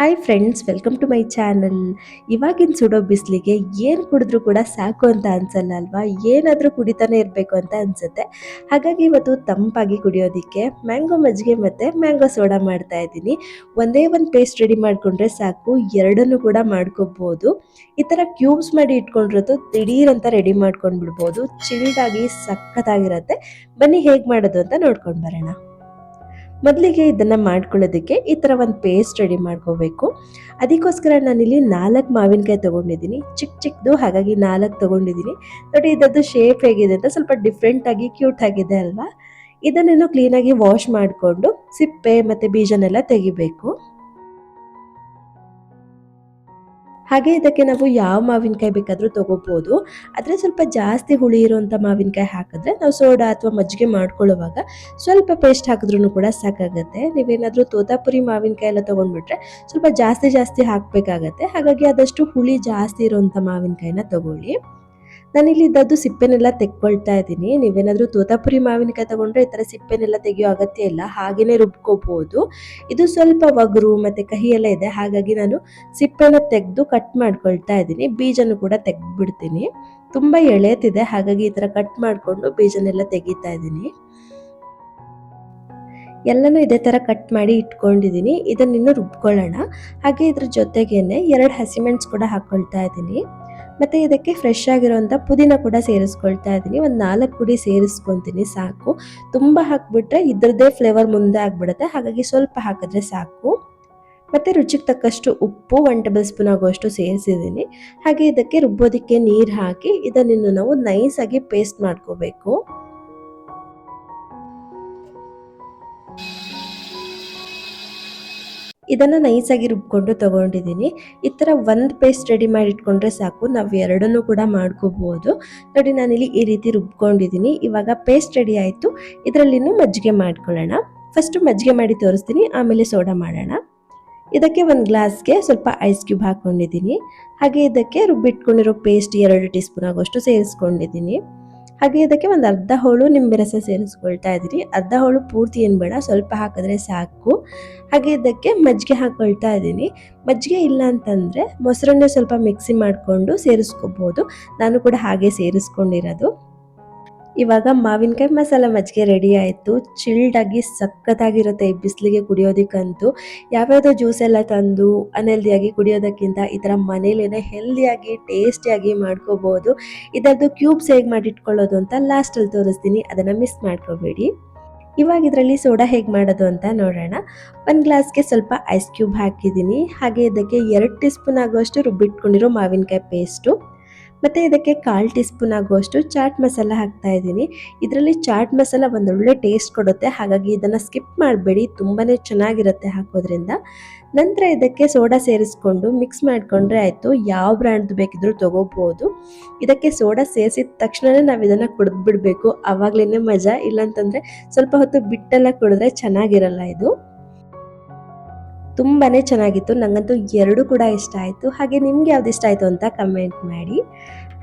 Hi friends, welcome to my channel. ಇವಾಗಿನ ಸುಡೋ ಬಿಸಿಲಿಗೆ ಏನು ಕುಡಿದ್ರೂ ಕೂಡ ಸಾಕು ಅಂತ ಅನ್ಸಲ್ಲ ಅಲ್ವಾ? ಏನಾದರೂ ಕುಡಿತಾನೆ ಇರಬೇಕು ಅಂತ ಅನ್ಸುತ್ತೆ. ಹಾಗಾಗಿ ಇವತ್ತು ತಂಪಾಗಿ ಕುಡಿಯೋದಕ್ಕೆ ಮ್ಯಾಂಗೋ ಮಜ್ಜಿಗೆ ಮತ್ತು ಮ್ಯಾಂಗೋ ಸೋಡಾ ಮಾಡ್ತಾ ಇದ್ದೀನಿ. ಒಂದೇ ಒಂದು ಪೇಸ್ಟ್ ರೆಡಿ ಮಾಡಿಕೊಂಡ್ರೆ ಸಾಕು, ಎರಡನ್ನೂ ಕೂಡ ಮಾಡ್ಕೋಬೋದು. ಈ ಥರ ಕ್ಯೂಬ್ಸ್ ಮಾಡಿ ಇಟ್ಕೊಂಡಿರೋದು ದಿಢೀರಂತ ರೆಡಿ ಮಾಡ್ಕೊಂಡು ಬಿಡ್ಬೋದು. ಚಿಲ್ಡಾಗಿ ಸಖತ್ತಾಗಿರುತ್ತೆ. ಬನ್ನಿ ಹೇಗೆ ಮಾಡೋದು ಅಂತ ನೋಡ್ಕೊಂಡು ಬರೋಣ. ಮೊದಲಿಗೆ ಇದನ್ನು ಮಾಡ್ಕೊಳ್ಳೋದಕ್ಕೆ ಈ ಥರ ಒಂದು ಪೇಸ್ಟ್ ರೆಡಿ ಮಾಡ್ಕೋಬೇಕು. ಅದಕ್ಕೋಸ್ಕರ ನಾನಿಲ್ಲಿ 4 ಮಾವಿನಕಾಯಿ ತೊಗೊಂಡಿದ್ದೀನಿ, ಚಿಕ್ಕದು. ಹಾಗಾಗಿ 4 ತೊಗೊಂಡಿದ್ದೀನಿ. ನೋಡಿ ಇದರದ್ದು ಶೇಪ್ ಹೇಗಿದೆ ಅಂತ, ಸ್ವಲ್ಪ ಡಿಫ್ರೆಂಟಾಗಿ ಕ್ಯೂಟ್ ಆಗಿದೆ ಅಲ್ವಾ? ಇದನ್ನೇನೋ ಕ್ಲೀನಾಗಿ ವಾಶ್ ಮಾಡಿಕೊಂಡು ಸಿಪ್ಪೆ ಮತ್ತು ಬೀಜನೆಲ್ಲ ತೆಗಿಬೇಕು. ಹಾಗೆ ಇದಕ್ಕೆ ನಾವು ಯಾವ ಮಾವಿನಕಾಯಿ ಬೇಕಾದರೂ ತೊಗೋಬೋದು. ಆದರೆ ಸ್ವಲ್ಪ ಜಾಸ್ತಿ ಹುಳಿ ಇರುವಂಥ ಮಾವಿನಕಾಯಿ ಹಾಕಿದ್ರೆ ನಾವು ಸೋಡಾ ಅಥವಾ ಮಜ್ಜಿಗೆ ಮಾಡ್ಕೊಳ್ಳುವಾಗ ಸ್ವಲ್ಪ ಪೇಸ್ಟ್ ಹಾಕಿದ್ರೂ ಕೂಡ ಸಾಕಾಗುತ್ತೆ. ನೀವೇನಾದರೂ ತೋತಾಪುರಿ ಮಾವಿನಕಾಯಿ ಎಲ್ಲ ತೊಗೊಂಡ್ಬಿಟ್ರೆ ಸ್ವಲ್ಪ ಜಾಸ್ತಿ ಹಾಕಬೇಕಾಗತ್ತೆ. ಹಾಗಾಗಿ ಆದಷ್ಟು ಹುಳಿ ಜಾಸ್ತಿ ಇರುವಂಥ ಮಾವಿನಕಾಯಿನ ತೊಗೊಳ್ಳಿ. ನಾನಿಲ್ಲಿ ಇದ್ದದ್ದು ಸಿಪ್ಪೆನೆಲ್ಲ ತೆಕ್ಕೊಳ್ತಾ ಇದ್ದೀನಿ. ನೀವೇನಾದರೂ ತೋತಾಪುರಿ ಮಾವಿನಕಾಯಿ ತೊಗೊಂಡ್ರೆ ಈ ಥರ ಸಿಪ್ಪೆನೆಲ್ಲ ತೆಗೆಯೋ ಅಗತ್ಯ ಇಲ್ಲ, ಹಾಗೆಯೇ ರುಬ್ಕೋಬೋದು. ಇದು ಸ್ವಲ್ಪ ಒಗರು ಮತ್ತು ಕಹಿ ಎಲ್ಲ ಇದೆ, ಹಾಗಾಗಿ ನಾನು ಸಿಪ್ಪೆನ ತೆಗೆದು ಕಟ್ ಮಾಡ್ಕೊಳ್ತಾ ಇದ್ದೀನಿ. ಬೀಜನೂ ಕೂಡ ತೆಗೆದ್ಬಿಡ್ತೀನಿ. ತುಂಬ ಎಳೆತಿದೆ, ಹಾಗಾಗಿ ಈ ಥರ ಕಟ್ ಮಾಡಿಕೊಂಡು ಬೀಜನೆಲ್ಲ ತೆಗಿತಾ ಇದ್ದೀನಿ. ಎಲ್ಲನೂ ಇದೇ ಥರ ಕಟ್ ಮಾಡಿ ಇಟ್ಕೊಂಡಿದ್ದೀನಿ. ಇದನ್ನಿನ್ನು ರುಬ್ಕೊಳ್ಳೋಣ. ಹಾಗೆ ಇದ್ರ ಜೊತೆಗೇನೆ 2 ಹಸಿಮೆಣಸು ಕೂಡ ಹಾಕ್ಕೊಳ್ತಾ ಇದ್ದೀನಿ. ಮತ್ತು ಇದಕ್ಕೆ ಫ್ರೆಶ್ ಆಗಿರೋಂಥ ಪುದೀನ ಕೂಡ ಸೇರಿಸ್ಕೊಳ್ತಾ ಇದ್ದೀನಿ. ಒಂದು 4 ಕುಡಿ ಸೇರಿಸ್ಕೊತೀನಿ ಸಾಕು. ತುಂಬ ಹಾಕಿಬಿಟ್ರೆ ಇದ್ರದ್ದೇ ಫ್ಲೇವರ್ ಮುಂದೆ ಆಗಿಬಿಡುತ್ತೆ, ಹಾಗಾಗಿ ಸ್ವಲ್ಪ ಹಾಕಿದ್ರೆ ಸಾಕು. ಮತ್ತು ರುಚಿಗೆ ತಕ್ಕಷ್ಟು ಉಪ್ಪು 1 ಟೇಬಲ್ ಸ್ಪೂನ್ ಆಗುವಷ್ಟು ಸೇರಿಸಿದ್ದೀನಿ. ಹಾಗೆ ಇದಕ್ಕೆ ರುಬ್ಬೋದಕ್ಕೆ ನೀರು ಹಾಕಿ ಇದನ್ನು ನಾವು ನೈಸಾಗಿ ಪೇಸ್ಟ್ ಮಾಡ್ಕೋಬೇಕು. ಇದನ್ನು ನೈಸಾಗಿ ರುಬ್ಕೊಂಡು ತೊಗೊಂಡಿದ್ದೀನಿ. ಈ ಥರ ಒಂದು ಪೇಸ್ಟ್ ರೆಡಿ ಮಾಡಿ ಇಟ್ಕೊಂಡ್ರೆ ಸಾಕು, ನಾವು ಎರಡನ್ನೂ ಕೂಡ ಮಾಡ್ಕೋಬೋದು. ನೋಡಿ ನಾನಿಲ್ಲಿ ಈ ರೀತಿ ರುಬ್ಕೊಂಡಿದ್ದೀನಿ. ಇವಾಗ ಪೇಸ್ಟ್ ರೆಡಿ ಆಯಿತು. ಇದರಲ್ಲಿನೂ ಮಜ್ಜಿಗೆ ಮಾಡ್ಕೊಳ್ಳೋಣ. ಫಸ್ಟು ಮಜ್ಜಿಗೆ ಮಾಡಿ ತೋರಿಸ್ತೀನಿ, ಆಮೇಲೆ ಸೋಡಾ ಮಾಡೋಣ. ಇದಕ್ಕೆ ಒಂದು ಗ್ಲಾಸ್ಗೆ ಸ್ವಲ್ಪ ಐಸ್ ಕ್ಯೂಬ್ ಹಾಕ್ಕೊಂಡಿದ್ದೀನಿ. ಹಾಗೆ ಇದಕ್ಕೆ ರುಬ್ಬಿಟ್ಕೊಂಡಿರೋ ಪೇಸ್ಟ್ 2 ಟೀ ಸ್ಪೂನ್ ಆಗೋಷ್ಟು ಸೇರಿಸ್ಕೊಂಡಿದ್ದೀನಿ. ಹಾಗೆ ಇದಕ್ಕೆ ಒಂದು ಅರ್ಧ ಹೋಳು ನಿಂಬೆ ರಸ ಸೇರಿಸ್ಕೊಳ್ತಾ ಇದ್ದೀನಿ. ಅರ್ಧ ಹೋಳು ಪೂರ್ತಿ ಏನು ಬೇಡ, ಸ್ವಲ್ಪ ಹಾಕಿದ್ರೆ ಸಾಕು. ಹಾಗೆ ಇದಕ್ಕೆ ಮಜ್ಜಿಗೆ ಹಾಕ್ಕೊಳ್ತಾ ಇದ್ದೀನಿ. ಮಜ್ಜಿಗೆ ಇಲ್ಲ ಅಂತಂದರೆ ಮೊಸರನ್ನೇ ಸ್ವಲ್ಪ ಮಿಕ್ಸಿ ಮಾಡಿಕೊಂಡು ಸೇರಿಸ್ಕೋಬೋದು. ನಾನು ಕೂಡ ಹಾಗೆ ಸೇರಿಸ್ಕೊಂಡಿರೋದು. ಇವಾಗ ಮಾವಿನಕಾಯಿ ಮಸಾಲ ಮಜ್ಜಿಗೆ ರೆಡಿ ಆಯಿತು. ಚಿಲ್ಡಾಗಿ ಸಖತ್ತಾಗಿರುತ್ತೆ ಈ ಬಿಸಿಲಿಗೆ ಕುಡಿಯೋದಕ್ಕಂತೂ. ಯಾವ್ಯಾವುದೋ ಜ್ಯೂಸ್ ಎಲ್ಲ ತಂದು ಅನ್ಹೆಲ್ದಿಯಾಗಿ ಕುಡಿಯೋದಕ್ಕಿಂತ ಈ ಥರ ಮನೇಲೇ ಹೆಲ್ದಿಯಾಗಿ ಟೇಸ್ಟಿಯಾಗಿ ಮಾಡ್ಕೋಬೋದು. ಇದರದ್ದು ಕ್ಯೂಬ್ಸ್ ಹೇಗೆ ಮಾಡಿಟ್ಕೊಳ್ಳೋದು ಅಂತ ಲಾಸ್ಟಲ್ಲಿ ತೋರಿಸ್ತೀನಿ, ಅದನ್ನು ಮಿಸ್ ಮಾಡ್ಕೋಬೇಡಿ. ಇವಾಗ ಇದರಲ್ಲಿ ಸೋಡಾ ಹೇಗೆ ಮಾಡೋದು ಅಂತ ನೋಡೋಣ. 1 ಗ್ಲಾಸ್ಗೆ ಸ್ವಲ್ಪ ಐಸ್ ಕ್ಯೂಬ್ ಹಾಕಿದ್ದೀನಿ. ಹಾಗೆ ಇದಕ್ಕೆ 2 ಟೀ ಸ್ಪೂನ್ ಆಗುವಷ್ಟು ರುಬ್ಬಿಟ್ಕೊಂಡಿರೋ ಮಾವಿನಕಾಯಿ ಪೇಸ್ಟು, ಮತ್ತು ಇದಕ್ಕೆ 1/4 ಟೀ ಸ್ಪೂನ್ ಆಗುವಷ್ಟು ಚಾಟ್ ಮಸಾಲ ಹಾಕ್ತಾ ಇದ್ದೀನಿ. ಇದರಲ್ಲಿ ಚಾಟ್ ಮಸಾಲ ಒಂದೊಳ್ಳೆ ಟೇಸ್ಟ್ ಕೊಡುತ್ತೆ, ಹಾಗಾಗಿ ಇದನ್ನು ಸ್ಕಿಪ್ ಮಾಡಬೇಡಿ, ತುಂಬಾ ಚೆನ್ನಾಗಿರುತ್ತೆ ಹಾಕೋದ್ರಿಂದ. ನಂತರ ಇದಕ್ಕೆ ಸೋಡಾ ಸೇರಿಸ್ಕೊಂಡು ಮಿಕ್ಸ್ ಮಾಡಿಕೊಂಡ್ರೆ ಆಯಿತು. ಯಾವ ಬ್ರ್ಯಾಂಡ್ದು ಬೇಕಿದ್ರೂ ತೊಗೋಬೋದು. ಇದಕ್ಕೆ ಸೋಡಾ ಸೇರಿಸಿದ ತಕ್ಷಣವೇ ನಾವು ಇದನ್ನು ಕುಡಿದ್ಬಿಡ್ಬೇಕು, ಆವಾಗಲೇ ಮಜಾ. ಇಲ್ಲಾಂತಂದರೆ ಸ್ವಲ್ಪ ಹೊತ್ತು ಬಿಟ್ಟೆಲ್ಲ ಕುಡಿದ್ರೆ ಚೆನ್ನಾಗಿರಲ್ಲ ಇದು. ತುಂಬಾ ಚೆನ್ನಾಗಿತ್ತು, ನನಗಂತೂ 2 ಕೂಡ ಇಷ್ಟ ಆಯಿತು. ಹಾಗೆ ನಿಮ್ಗೆ ಯಾವ್ದು ಇಷ್ಟ ಆಯಿತು ಅಂತ ಕಮೆಂಟ್ ಮಾಡಿ.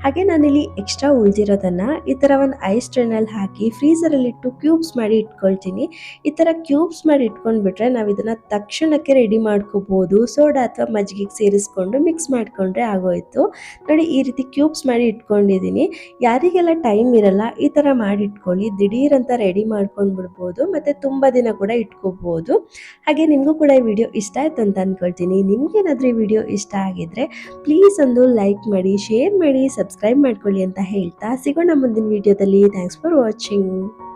ಹಾಗೆ ನಾನಿಲ್ಲಿ ಎಕ್ಸ್ಟ್ರಾ ಉಳಿದಿರೋದನ್ನು ಈ ಥರ ಒಂದು ಐಸ್ ಟ್ರೇನಲ್ಲಿ ಹಾಕಿ ಫ್ರೀಸರಲ್ಲಿಟ್ಟು ಕ್ಯೂಬ್ಸ್ ಮಾಡಿ ಇಟ್ಕೊಳ್ತೀನಿ. ಈ ಥರ ಕ್ಯೂಬ್ಸ್ ಮಾಡಿ ಇಟ್ಕೊಂಡ್ಬಿಟ್ರೆ ನಾವು ಇದನ್ನು ತಕ್ಷಣಕ್ಕೆ ರೆಡಿ ಮಾಡ್ಕೋಬೋದು. ಸೋಡಾ ಅಥವಾ ಮಜ್ಜಿಗೆಗೆ ಸೇರಿಸ್ಕೊಂಡು ಮಿಕ್ಸ್ ಮಾಡಿಕೊಂಡ್ರೆ ಆಗೋಯಿತು. ನೋಡಿ ಈ ರೀತಿ ಕ್ಯೂಬ್ಸ್ ಮಾಡಿ ಇಟ್ಕೊಂಡಿದ್ದೀನಿ. ಯಾರಿಗೆಲ್ಲ ಟೈಮ್ ಇರಲ್ಲ ಈ ಥರ ಮಾಡಿ ಇಟ್ಕೊಳ್ಳಿ, ದಿಢೀರಂತ ರೆಡಿ ಮಾಡ್ಕೊಂಡು ಬಿಡ್ಬೋದು ಮತ್ತು ತುಂಬ ದಿನ ಕೂಡ ಇಟ್ಕೋಬೋದು. ಹಾಗೆ ನಿಮಗೂ ಕೂಡ ಈ ವಿಡಿಯೋ ಇಷ್ಟ ಆಯ್ತು ಅಂತ ಅಂದ್ಕೊಳ್ತೀನಿ. ನಿಮಗೇನಾದರೂ ಈ ವಿಡಿಯೋ ಇಷ್ಟ ಆಗಿದ್ರೆ ಪ್ಲೀಸ್ ಒಂದು ಲೈಕ್ ಮಾಡಿ, ಶೇರ್ ಮಾಡಿ, ಸಬ್ಸ್ಕ್ರೈಬ್ ಮಾಡ್ಕೊಳ್ಳಿ ಅಂತ ಹೇಳ್ತಾ ಸಿಗೋಣ ಮುಂದಿನ ವಿಡಿಯೋದಲ್ಲಿ. Thanks for watching.